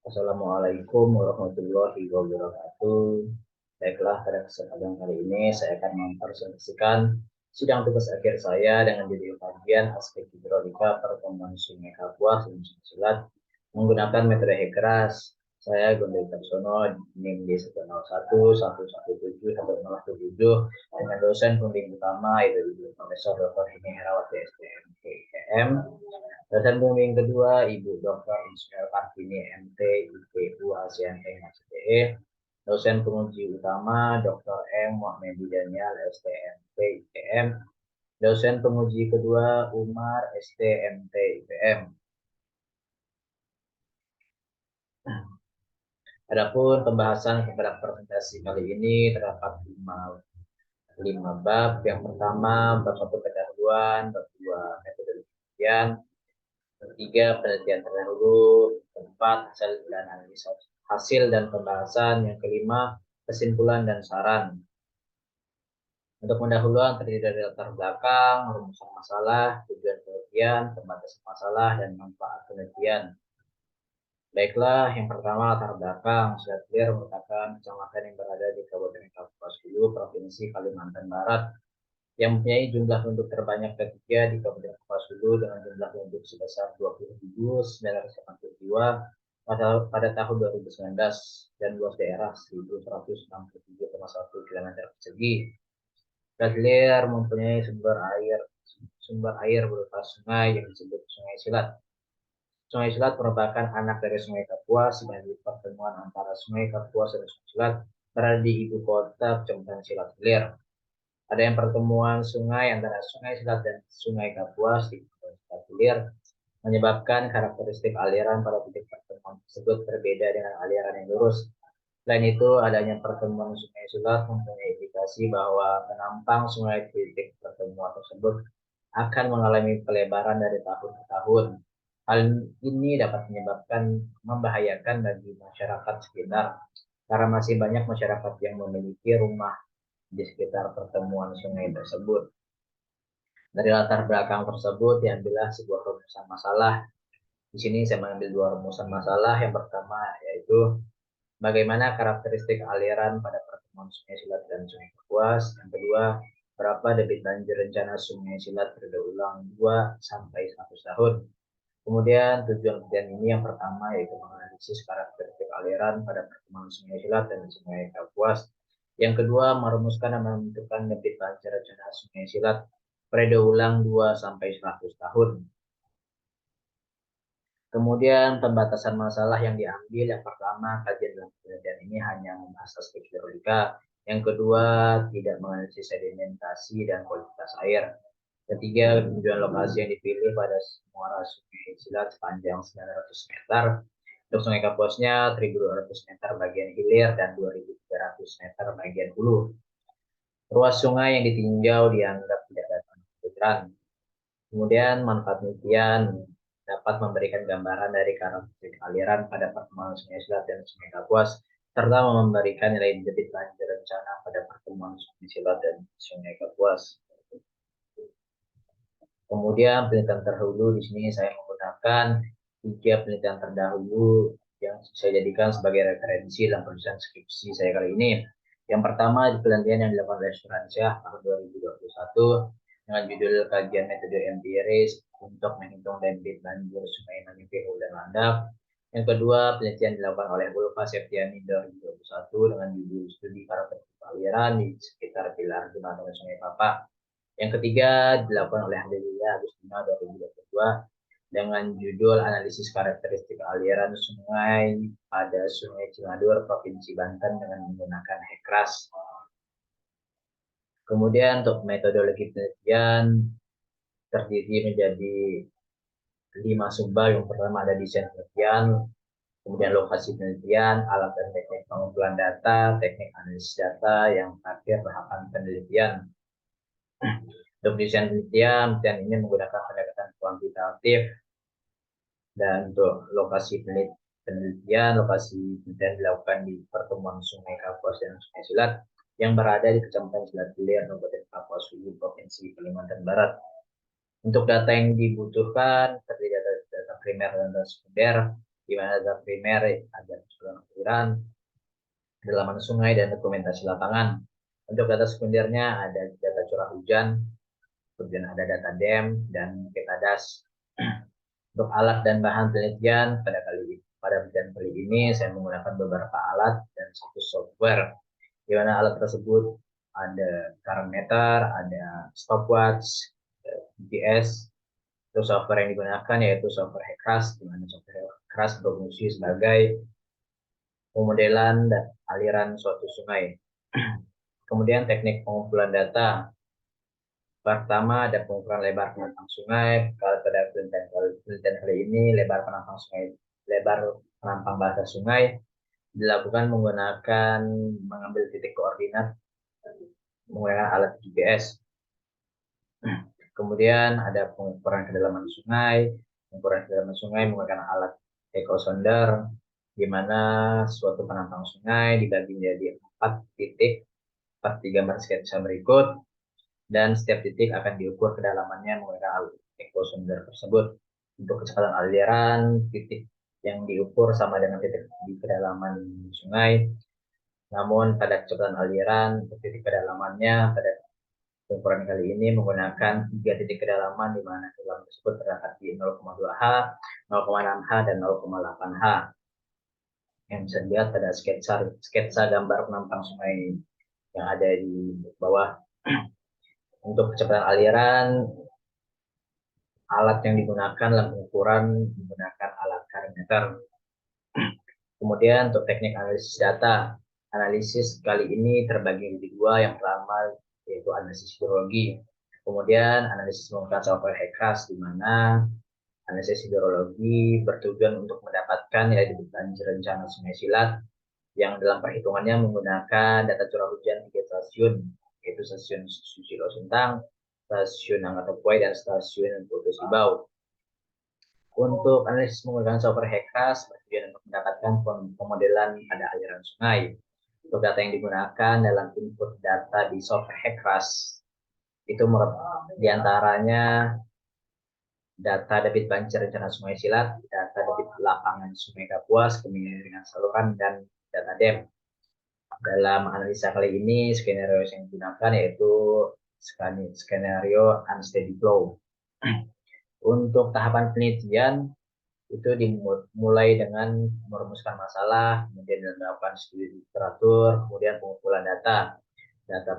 Assalamualaikum warahmatullahi wabarakatuh. Baiklah, pada kesempatan kali ini saya akan mempresentasikan sidang tugas akhir saya dengan judul kajian aspek hidrolika pertemuan sungai Kapuas dan Sungai Silat menggunakan metode Hekras. Saya Gondel Taksono, NIM D1011171 dengan dosen pembimbing utama yaitu Ibu Profesor Dr. Hini Herawati STM IPM. Dosen pembimbing kedua Ibu Dr. Insinyur Kartini MT IPU ASEAN MHCTE. Dosen penguji utama Dr. M. Muhammadi Daniel STMT IPM. Dosen penguji kedua Umar STMT IPM. Adapun pembahasan kepada presentasi kali ini terdapat lima bab. Yang pertama, bab 1 pendahuluan, bab 2 metode penelitian, ketiga penelitian terdahulu, keempat hasil dan pembahasan, yang kelima kesimpulan dan saran. Untuk pendahuluan terdiri dari latar belakang, rumusan masalah, tujuan penelitian, pembatasan masalah, dan manfaat penelitian. Baiklah, yang pertama latar belakang. Selat Clear merupakan kecamatan yang berada di Kabupaten Kapuas Hulu, Provinsi Kalimantan Barat, yang mempunyai jumlah penduduk terbanyak ketiga di Kabupaten Kapuas Hulu dengan jumlah penduduk sebesar 20.980 jiwa pada tahun 2019 dan luas daerah 1.167,1 km persegi. Selat mempunyai sumber air berupa sungai yang disebut Sungai Silat. Sungai Silat merupakan anak dari Sungai Kapuas, sebagai pertemuan antara Sungai Kapuas dan Sungai Silat berada di ibu kota Kecamatan Silat Clear. Ada yang pertemuan sungai antara Sungai Silat dan Sungai Kapuas di Silat Clear menyebabkan karakteristik aliran pada titik pertemuan tersebut berbeda dengan aliran yang lurus. Selain itu, adanya pertemuan Sungai Silat mempunyai indikasi bahwa penampang sungai di titik pertemuan tersebut akan mengalami pelebaran dari tahun ke tahun. Hal ini dapat membahayakan bagi masyarakat sekitar karena masih banyak masyarakat yang memiliki rumah di sekitar pertemuan sungai tersebut. Dari latar belakang tersebut diambillah sebuah rumusan masalah. Di sini saya mengambil dua rumusan masalah. Yang pertama yaitu bagaimana karakteristik aliran pada pertemuan Sungai Silat dan Sungai Kapuas. Yang kedua, berapa debit banjir rencana Sungai Silat periode ulang 2 sampai 100 tahun. Kemudian tujuan penelitian ini yang pertama yaitu menganalisis karakteristik aliran pada pertemuan Sungai Silat dan Sungai Kapuas. Yang kedua, merumuskan dan menentukan debit banjir rencana Sungai Silat periode ulang 2 sampai 100 tahun. Kemudian pembatasan masalah yang diambil, yang pertama kajian dalam penelitian ini hanya membahas aspek hidrolika, yang kedua tidak menganalisis sedimentasi dan kualitas air, ketiga tujuan lokasi yang dipilih pada muara Sungai Silat sepanjang 900 meter, untuk Sungai Kapuasnya 1.200 meter bagian hilir dan 2.300 meter bagian hulu. Ruas sungai yang ditinjau dianggap tidak dapat hujan. Kemudian manfaat penelitian dapat memberikan gambaran dari karakteristik aliran pada pertemuan Sungai Silat dan Sungai Kapuas, serta memberikan nilai debit banjir rencana pada pertemuan Sungai Silat dan Sungai Kapuas. Kemudian penelitian terdahulu di sini saya menggunakan 3 penelitian terdahulu yang saya jadikan sebagai referensi dalam penulisan skripsi saya kali ini. Yang pertama di penelitian yang dilakukan oleh Suransyah tahun 2021 dengan judul kajian metode empiris untuk menghitung debit banjir Sungai Manipehu dan Landak. Yang kedua, penelitian dilakukan oleh Ulfa Septiani 2021 dengan judul studi karakteristik aliran di sekitar pilar jembatan Sungai Papa. Yang ketiga dilakukan oleh Adelia Agustina 2022 dengan judul analisis karakteristik aliran sungai pada Sungai Cimadur, Provinsi Banten dengan menggunakan Hekras. Kemudian untuk metodologi penelitian terdiri menjadi 5 subbab. Yang pertama ada desain penelitian, kemudian lokasi penelitian, alat dan teknik pengumpulan data, teknik analisis data, yang terakhir tahapan penelitian. Untuk desain penelitian ini menggunakan pendekatan kuantitatif, dan untuk lokasi penelitian dilakukan di pertemuan Sungai Kapuas dan Sungai Silat yang berada di Kecamatan Silat Clear, Kabupaten Kapuas Hulu, Provinsi Kalimantan Barat. Untuk data yang dibutuhkan terdiri dari data primer dan data sekunder. di mana data primer ada kecepatan aliran, kedalaman sungai, dan dokumentasi lapangan. Untuk data sekundernya ada data curah hujan, kemudian ada data DEM dan peta das. Untuk alat dan bahan penelitian pada penelitian kali ini saya menggunakan beberapa alat dan satu software, di mana alat tersebut ada current meter, ada stopwatch, GPS. Itu software yang digunakan yaitu software HECRAS, di mana software HECRAS berfungsi sebagai pemodelan dan aliran suatu sungai. Kemudian teknik pengumpulan data. Pertama ada pengukuran lebar penampang sungai. Kalau pada penelitian kali ini lebar penampang bahasa sungai dilakukan mengambil titik koordinat menggunakan alat GPS. Kemudian ada pengukuran kedalaman sungai. Pengukuran kedalaman sungai menggunakan alat echosonder, di mana suatu penampang sungai dibagi menjadi 4 titik seperti gambar sketsa berikut, dan setiap titik akan diukur kedalamannya menggunakan alat echosonder tersebut. Untuk kecepatan aliran, titik yang diukur sama dengan titik di kedalaman sungai. Namun pada kecepatan aliran, titik kedalamannya pada pengukuran kali ini menggunakan 3 titik kedalaman, di mana kedalaman tersebut terdapat di 0,2H, 0,6H, dan 0,8H. Yang bisa dilihat pada sketsa gambar penampang sungai yang ada di bawah. Untuk kecepatan aliran, alat yang digunakan dalam pengukuran menggunakan alat current meter. Kemudian untuk teknik analisis data, analisis kali ini terbagi menjadi 2. Yang pertama yaitu analisis hidrologi. Kemudian analisis menggunakan software HECRAS, di mana analisis hidrologi bertujuan untuk mendapatkan nilai debit banjir rencana Sungai Silat yang dalam perhitungannya menggunakan data curah hujan 3 stasiun, yaitu stasiun Susilo Sintang, stasiun Angkatopuai, dan stasiun Putus Ibau. Untuk analisis menggunakan software HECRAS bertujuan untuk mendapatkan pemodelan pada aliran sungai. Untuk data yang digunakan dalam input data di software HECRAS itu diantaranya data debit banjir rencana Sungai Silat, data debit lapangan Sungai Kapuas, kemiringan saluran, dan data DEM. Dalam analisa kali ini, skenario yang digunakan yaitu skenario unsteady flow. Untuk tahapan penelitian, itu dimulai dengan merumuskan masalah, kemudian melakukan studi literatur, kemudian pengumpulan data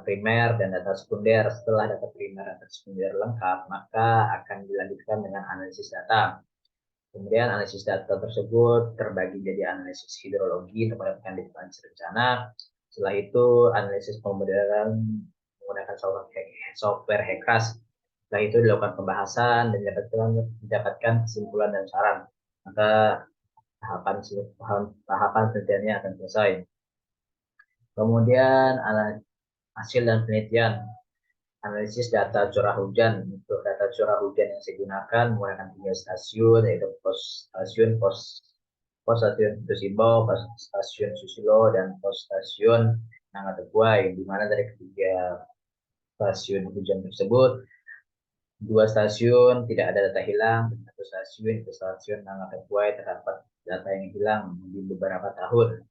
primer dan data sekunder. Setelah data primer dan data sekunder lengkap, maka akan dilanjutkan dengan analisis data. Kemudian analisis data tersebut terbagi jadi analisis hidrologi untuk mendapatkan debit banjir rencana. Setelah itu analisis pemodelan menggunakan software HECRAS. Setelah itu dilakukan pembahasan dan didapatkan kesimpulan dan saran. Maka tahapan penelitiannya akan selesai. Kemudian hasil dan penelitian. Analisis data curah hujan. Untuk data curah hujan yang saya gunakan menggunakan 3 stasiun, yaitu pos stasiun Putus Ibau, pos stasiun Susilo, dan pos stasiun Angkatopuai, di mana dari ketiga stasiun hujan tersebut 2 stasiun tidak ada data hilang, dan 1 stasiun itu stasiun Angkatopuai terdapat data yang hilang di beberapa tahun.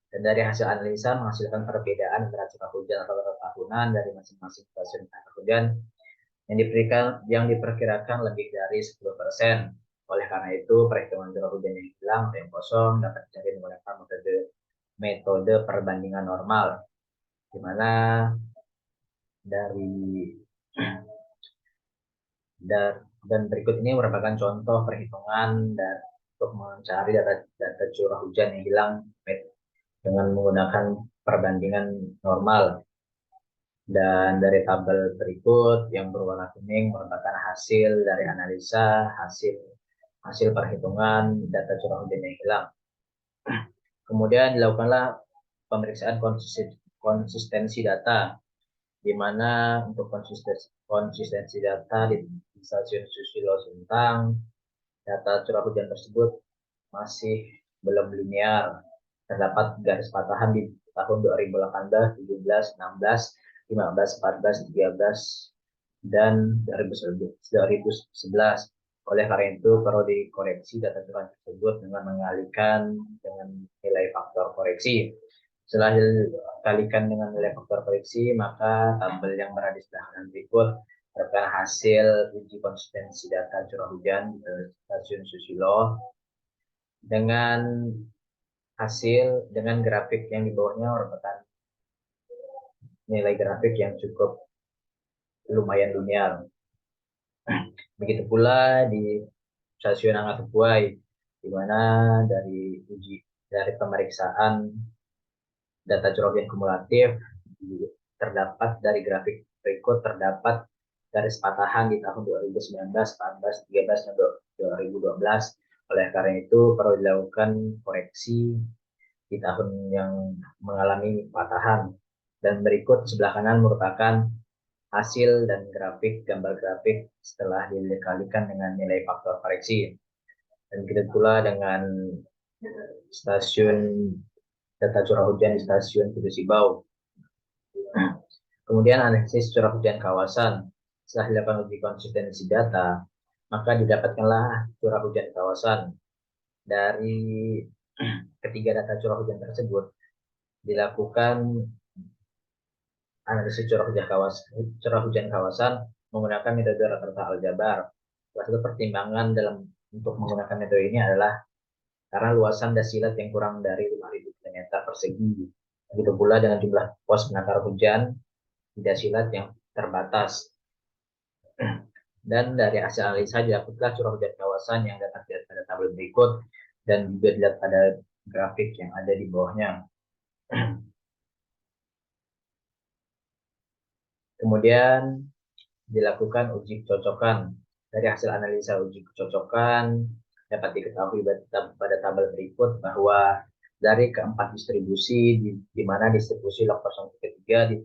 Dan dari hasil analisa menghasilkan perbedaan antara curah hujan rata-rata tahunan dari masing-masing stasiun curah hujan yang diperkirakan lebih dari 10%. Oleh karena itu, perhitungan curah hujan yang hilang atau yang kosong dapat dicari menggunakan metode perbandingan normal, di mana dan berikut ini merupakan contoh perhitungan untuk mencari data curah hujan yang hilang dengan menggunakan perbandingan normal. Dan dari tabel berikut yang berwarna kuning merupakan hasil dari analisa hasil perhitungan data curah hujan yang hilang. Kemudian dilakukanlah pemeriksaan konsistensi data, di mana untuk konsistensi data di stasiun Susilo Sintang, data curah hujan tersebut masih belum linear. Terdapat garis patahan di tahun 2018, 17, 16, 15, 14, 13, dan 2011. Oleh karena itu perlu dikoreksi data curah tersebut dengan mengalihkan dengan nilai faktor koreksi. Setelah dikalikan dengan nilai faktor koreksi, maka tabel yang berada di sebelah kanan berikut merupakan hasil uji konsistensi data curah hujan di stasiun Susilo dengan dengan grafik yang di bawahnya merupakan nilai grafik yang cukup lumayan linear. Begitu pula di stasiun Angatubuai, di mana dari pemeriksaan data curah hujan kumulatif terdapat dari grafik berikut terdapat garis patahan di tahun 2019, 14, 13, dan 2012. Oleh karena itu perlu dilakukan koreksi di tahun yang mengalami patahan. Dan berikut sebelah kanan merupakan hasil dan gambar grafik setelah dikalikan dengan nilai faktor koreksi. Dan begitu pula dengan stasiun data curah hujan di stasiun Kudusibau. Kemudian analisis curah hujan kawasan. Setelah dilakukan uji konsistensi data, maka didapatkanlah curah hujan kawasan. Dari ketiga data curah hujan tersebut, dilakukan analisis curah hujan kawasan menggunakan metode rata-rata aljabar. Salah satu pertimbangan untuk menggunakan metode ini adalah karena luasan dasilat yang kurang dari 5.000 km persegi. Begitu pula dengan jumlah pos penangkar hujan di dasilat yang terbatas. Dan dari hasil analisa didapatkan curah hujan kawasan yang dapat dilihat pada tabel berikut dan juga dilihat pada grafik yang ada di bawahnya. Kemudian dilakukan uji kecocokan. Dari hasil analisa uji kecocokan dapat diketahui pada tabel berikut bahwa dari keempat distribusi di mana distribusi log person tipe 3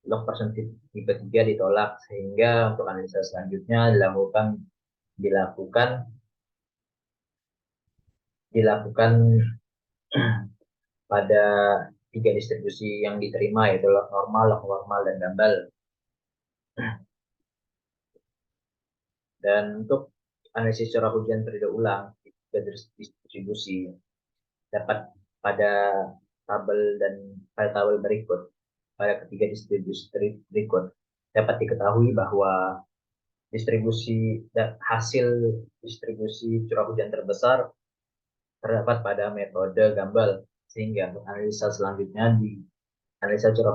log person tipe 3 ditolak, sehingga untuk analisa selanjutnya dilakukan pada 3 distribusi yang diterima, yaitu log normal, dan gambal. Dan untuk analisis curah hujan periode ulang di distribusi dapat pada tabel berikut, pada ketiga distribusi berikut dapat diketahui bahwa hasil distribusi curah hujan terbesar terdapat pada metode gambal, sehingga untuk analisa curah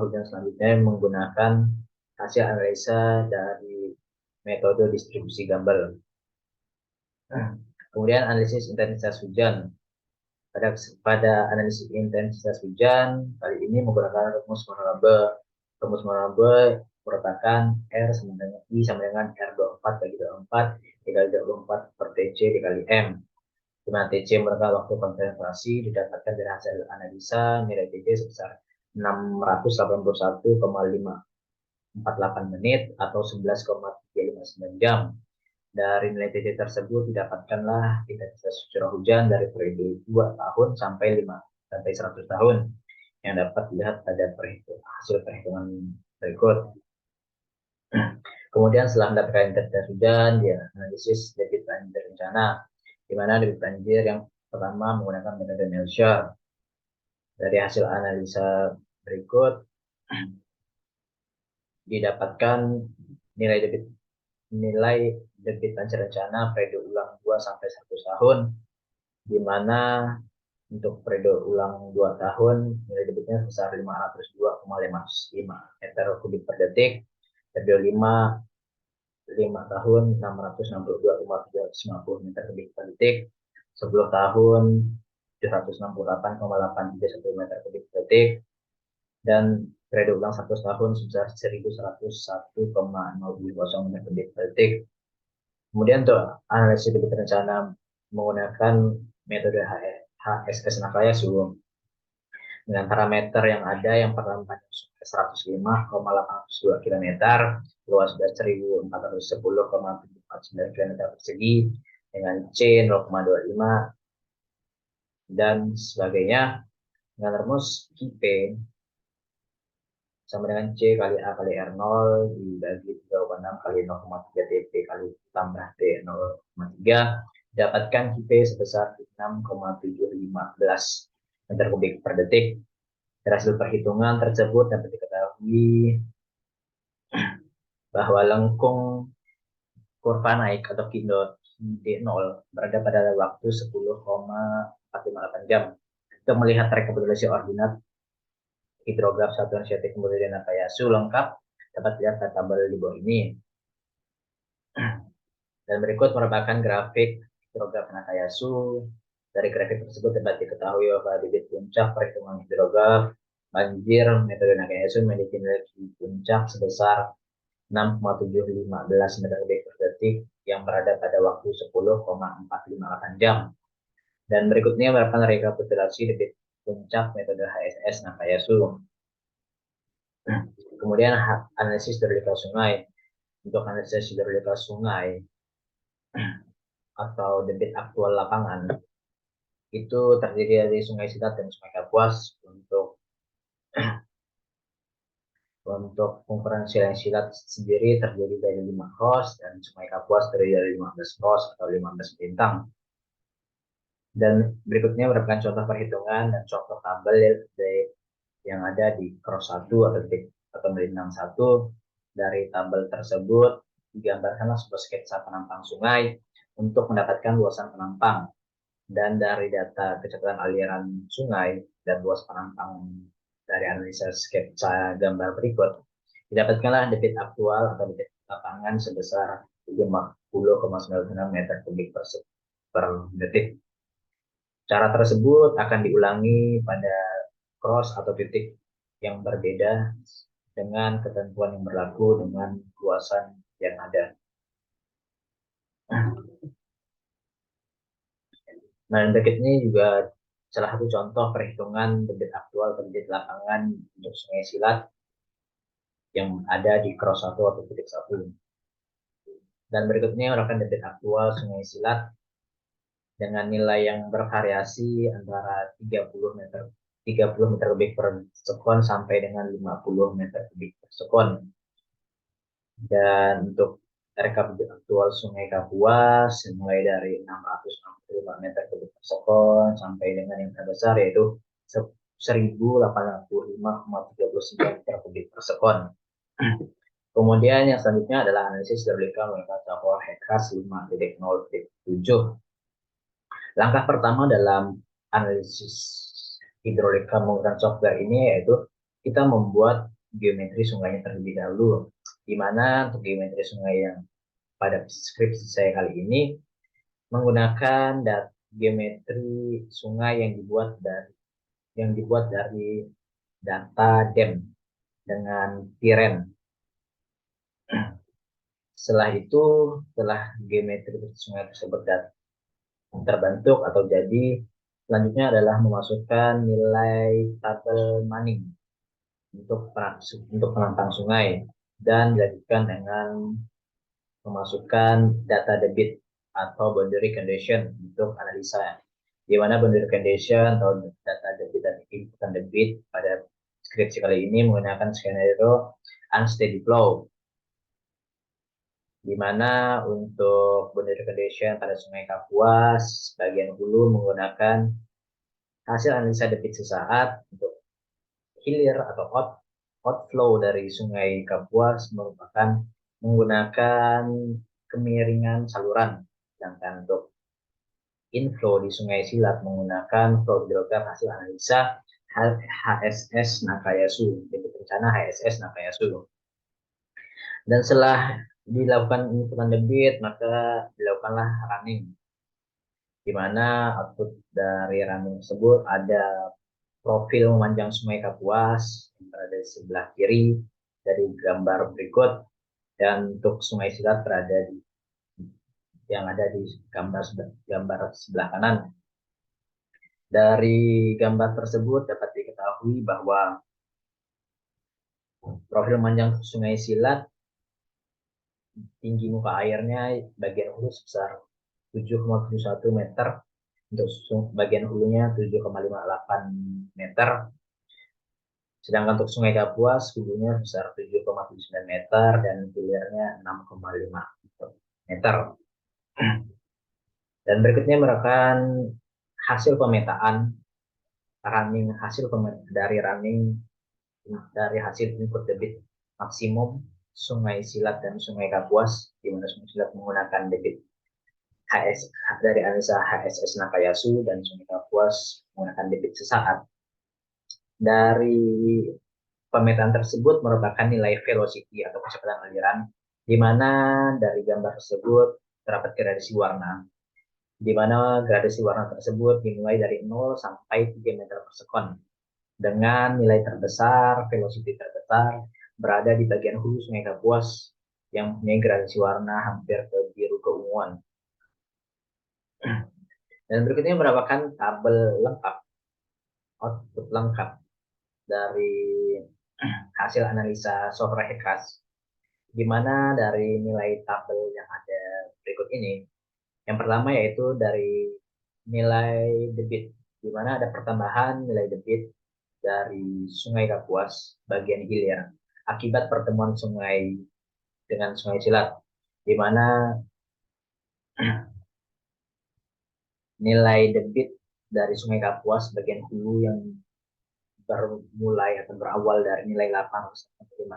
hujan selanjutnya menggunakan hasil analisa dari metode distribusi gambal. Kemudian analisis intensitas hujan. Pada analisis intensitas hujan kali ini menggunakan rumus Monodromy. Rumus Monodromy merupakan R sama dengan I sama dengan R24 bagi 24 dikali 24 per TC dikali M. Di mana TC merupakan waktu konsentrasi didapatkan dari hasil analisa nilai TC sebesar 681,548 menit atau 11,359 jam. Dari nilai TC tersebut didapatkanlah intensitas curah hujan dari periode 2 tahun sampai 100 tahun yang dapat dilihat pada hasil perhitungan berikut. Kemudian setelah mendapatkan intensitas hujan, dia analisis debit banjir rencana, di mana debit banjir yang pertama menggunakan metode Melchior. Dari hasil analisa berikut didapatkan nilai debit banjir rencana periode ulang 2 sampai 100 tahun, di mana untuk periode ulang 2 tahun nilai debitnya sebesar 502,505 meter kubik per detik, periode 5 tahun 662,350 meter kubik per detik, 10 tahun 768,831 meter kubik per detik, dan periode ulang 100 tahun sebesar 1101,020 meter kubik per detik. Kemudian untuk analisis debit rencana menggunakan metode HSS Nakaya Suwung dengan parameter yang ada, yang pertama 105,802 km, luas dan 1410,749 km persegi dengan C 0,25 dan sebagainya. Dengan rumus KIP sama dengan C kali A kali R0 dibagi 3,6 kali 0,3 TP kali tambah T 0,3, dapatkan Q sebesar 6,715 meter kubik per detik. Dari hasil perhitungan tersebut dapat diketahui bahwa lengkung kurva naik atau Q dot D0 berada pada waktu 10,458 jam. Untuk melihat rekapitulasi ordinat hidrograf satuan Sciatic kemudian Nakayasu lengkap, dapat lihat pada tabel di bawah ini. Dan berikut merupakan grafik hidrograf Nakayasu. Dari grafik tersebut dapat diketahui bahwa bibit puncak perhitungan hidrograf banjir metode Nakayasu memiliki nilai puncak sebesar 6,715 meter kubik per detik yang berada pada waktu 10,458 jam. Dan berikutnya merupakan rekapitulasi debit puncak metode HSS Nakayasu. Kemudian analisis hidrolika sungai. Untuk analisis hidrolika sungai atau debit aktual lapangan itu terdiri dari Sungai Silat dan Sungai Kapuas. Untuk ukuran Sungai Silat sendiri terdiri dari 5 cross dan Sungai Kapuas terdiri dari 15 cross atau 15 bintang. Dan berikutnya merupakan contoh perhitungan dan contoh tabel yang ada di cross 1 atau menit 61. Dari tabel tersebut digambarkanlah sebuah sketsa penampang sungai untuk mendapatkan luasan penampang. Dan dari data kecepatan aliran sungai dan luas penampang dari analisa sketsa gambar berikut, didapatkanlah debit aktual atau debit lapangan sebesar 50,96 meter kubik per detik. Cara tersebut akan diulangi pada cross atau titik yang berbeda dengan ketentuan yang berlaku dengan luasan yang ada. Nah, yang berikut ini juga salah satu contoh perhitungan debit aktual debit lapangan untuk Sungai Silat yang ada di cross 1 atau titik 1. Dan berikutnya merupakan debit aktual Sungai Silat dengan nilai yang bervariasi antara 30 meter kubik per sekon sampai dengan 50 meter kubik per sekon. Dan untuk rekapitulasi aktual Sungai Kapuas mulai dari 665 meter kubik per sekon sampai dengan yang terbesar yaitu 1085,39 meter kubik per sekon. Kemudian yang selanjutnya adalah analisis hidrolika menggunakan software HECRAS 5.0.7. Langkah pertama dalam analisis hidrolika menggunakan software ini yaitu kita membuat geometri sungainya terlebih dahulu, di mana untuk geometri sungai yang pada skripsi saya kali ini menggunakan geometri sungai yang dibuat dari data DEM dengan Tiren. Setelah itu, setelah geometri sungai tersebut terbentuk atau jadi, selanjutnya adalah memasukkan nilai tabel Manning untuk penampang sungai dan dilanjutkan dengan memasukkan data debit atau boundary condition untuk analisa, di mana boundary condition atau data debit dan inputan debit pada skripsi kali ini menggunakan skenario unsteady flow, di mana untuk boundary condition pada Sungai Kapuas bagian hulu menggunakan hasil analisa debit sesaat. Untuk hilir atau outflow dari Sungai Kapuas merupakan menggunakan kemiringan saluran, sedangkan untuk inflow di Sungai Silat menggunakan flow hidrograf hasil analisa HSS Nakayasu, debit rencana HSS Nakayasu. Dan setelah dilakukan inputan debit, maka dilakukanlah running, di mana output dari running tersebut ada profil memanjang Sungai Kapuas yang berada di sebelah kiri dari gambar berikut, dan untuk Sungai Silat berada yang ada di gambar sebelah kanan. Dari gambar tersebut dapat diketahui bahwa profil memanjang Sungai Silat tinggi muka airnya bagian hulu sebesar 7,71 meter, untuk bagian hulunya 7,58 meter, Sedangkan untuk Sungai Kapuas, hulunya sebesar 7,79 meter dan hilirnya 6,5 meter. Dan berikutnya merupakan hasil pemetaan dari hasil input debit maksimum Sungai Silat dan Sungai Kapuas, di mana Sungai Silat menggunakan debit HS dari analisa HSS Nakayasu dan Sungai Kapuas menggunakan debit sesaat. Dari pemetaan tersebut merupakan nilai velocity atau kecepatan aliran, di mana dari gambar tersebut terdapat gradasi warna, di mana gradasi warna tersebut dimulai dari 0 sampai 3 meter per sekon, dengan nilai terbesar, velocity terbesar, berada di bagian hulu Sungai Kapuas yang mempunyai gradasi warna hampir ke biru keunguan. Dan berikutnya merupakan tabel lengkap, output lengkap dari hasil analisa software HECRAS, di mana dari nilai tabel yang ada berikut ini, yang pertama yaitu dari nilai debit, di mana ada pertambahan nilai debit dari Sungai Kapuas bagian hilir akibat pertemuan sungai dengan Sungai Silat, di mana nilai debit dari Sungai Kapuas bagian hulu yang bermulai atau berawal dari nilai 805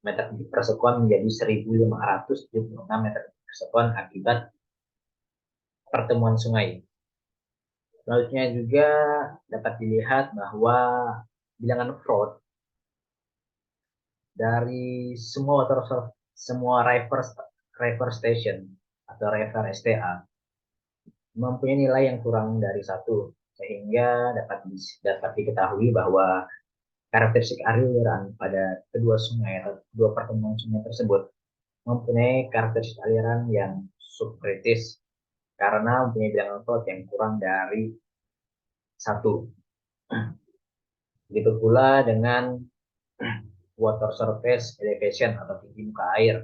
meter per sekon menjadi 1.576 meter per sekon akibat pertemuan sungai. Selanjutnya juga dapat dilihat bahwa bilangan fraud dari semua refer station atau refer STA mempunyai nilai yang kurang dari 1, sehingga dapat diketahui bahwa karakteristik aliran pada kedua sungai atau kedua pertemuan sungai tersebut mempunyai karakteristik aliran yang subkritis karena mempunyai bilangan fraud yang kurang dari 1. Begitu pula dengan water surface elevation atau tinggi muka air.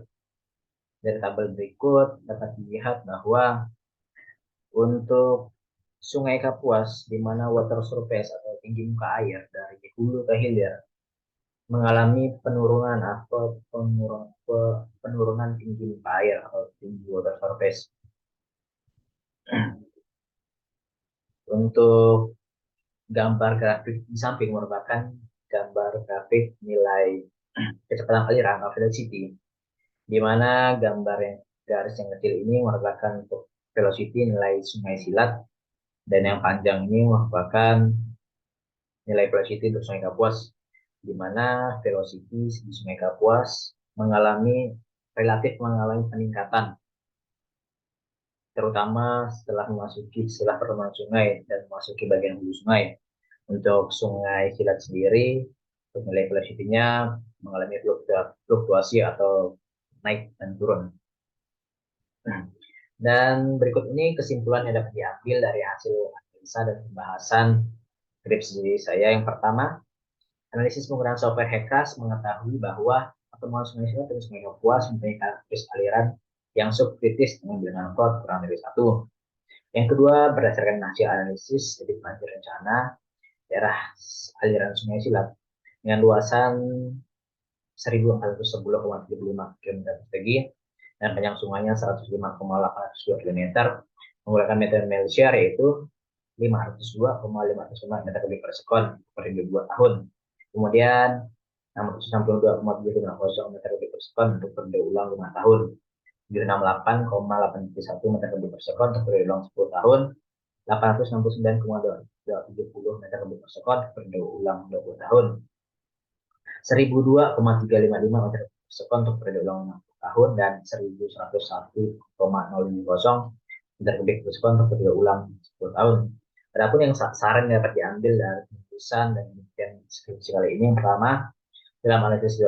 Dari tabel berikut dapat dilihat bahwa untuk Sungai Kapuas, di mana water surface atau tinggi muka air dari hulu ke hilir mengalami penurunan atau penurunan tinggi muka air atau tinggi water surface. Untuk gambar grafik di samping merupakan gambar grafik nilai kecepatan aliran atau velocity, di mana gambar yang garis yang kecil ini merupakan untuk velocity nilai Sungai Silat, dan yang panjang ini merupakan nilai velocity untuk Sungai Kapuas, di mana velocity di Sungai Kapuas relatif mengalami peningkatan, terutama setelah pertemuan sungai dan memasuki bagian hulu sungai. Untuk Sungai Silat sendiri, untuk nilai velocity-nya mengalami fluktuasi atau naik dan turun. Dan berikut ini kesimpulan yang dapat diambil dari hasil analisa dan pembahasan skripsi saya. Yang pertama, analisis penggunaan software HECRAS mengetahui bahwa pertemuan Sungai Silat dan Sungai Kapuas mempunyai karakteristik aliran yang subkritis dengan bilangan fraud kurang dari 1. Yang kedua, berdasarkan hasil analisis debit banjir rencana daerah aliran Sungai Silat dengan luasan 1.410,75 km persegi dan panjang sungainya 105,802 km menggunakan metode Malaysia yaitu 502,505 meter kubik per sekon per 2 tahun. Kemudian 662,750 meter kubik per sekon untuk periode ulang 5 tahun. 768,871 meter kubik per sekon untuk periode ulang 10 tahun. 869,270 meter kubik per sekon untuk periode ulang 20 tahun. 1.002,355 meter per sekon untuk periode ulang 60 tahun dan 1.101,050 meter kubik per sekon untuk periode ulang 10 tahun. Adapun yang saran yang dapat diambil dari penulisan dan skripsi kali ini, yang pertama, dalam analisis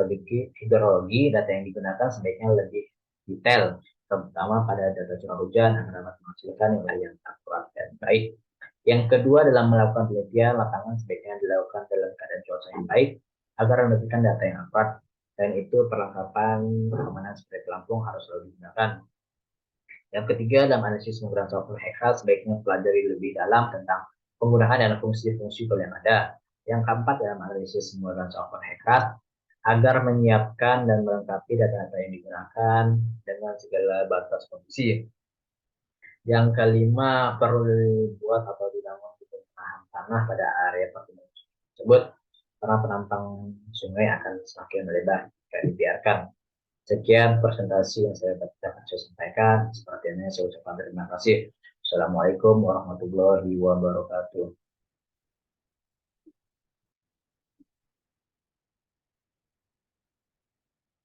hidrologi, data yang digunakan sebaiknya lebih detail, terutama pada data curah hujan agar dapat menghasilkan nilai yang akurat dan baik. Yang kedua, dalam melakukan penelitian lapangan sebaiknya dilakukan dalam keadaan cuaca yang baik agar mendapatkan data yang akurat, dan itu perlengkapan keamanan seperti pelampung harus selalu digunakan. Yang ketiga, dalam analisis menggunakan software HECRAS sebaiknya pelajari lebih dalam tentang penggunaan dan fungsi-fungsi tool yang ada. Yang keempat ya, analisis semua dan software hacker agar menyiapkan dan melengkapi data-data yang digunakan dengan segala batas kondisi. Yang kelima, perlu dibuat atau dibangun penahan tanah pada area perkebunan tersebut karena penampang sungai akan semakin melebar jika dibiarkan. Sekian presentasi yang dapat saya sampaikan. Sepertinya saya ucapkan terima kasih. Assalamualaikum warahmatullahi wabarakatuh.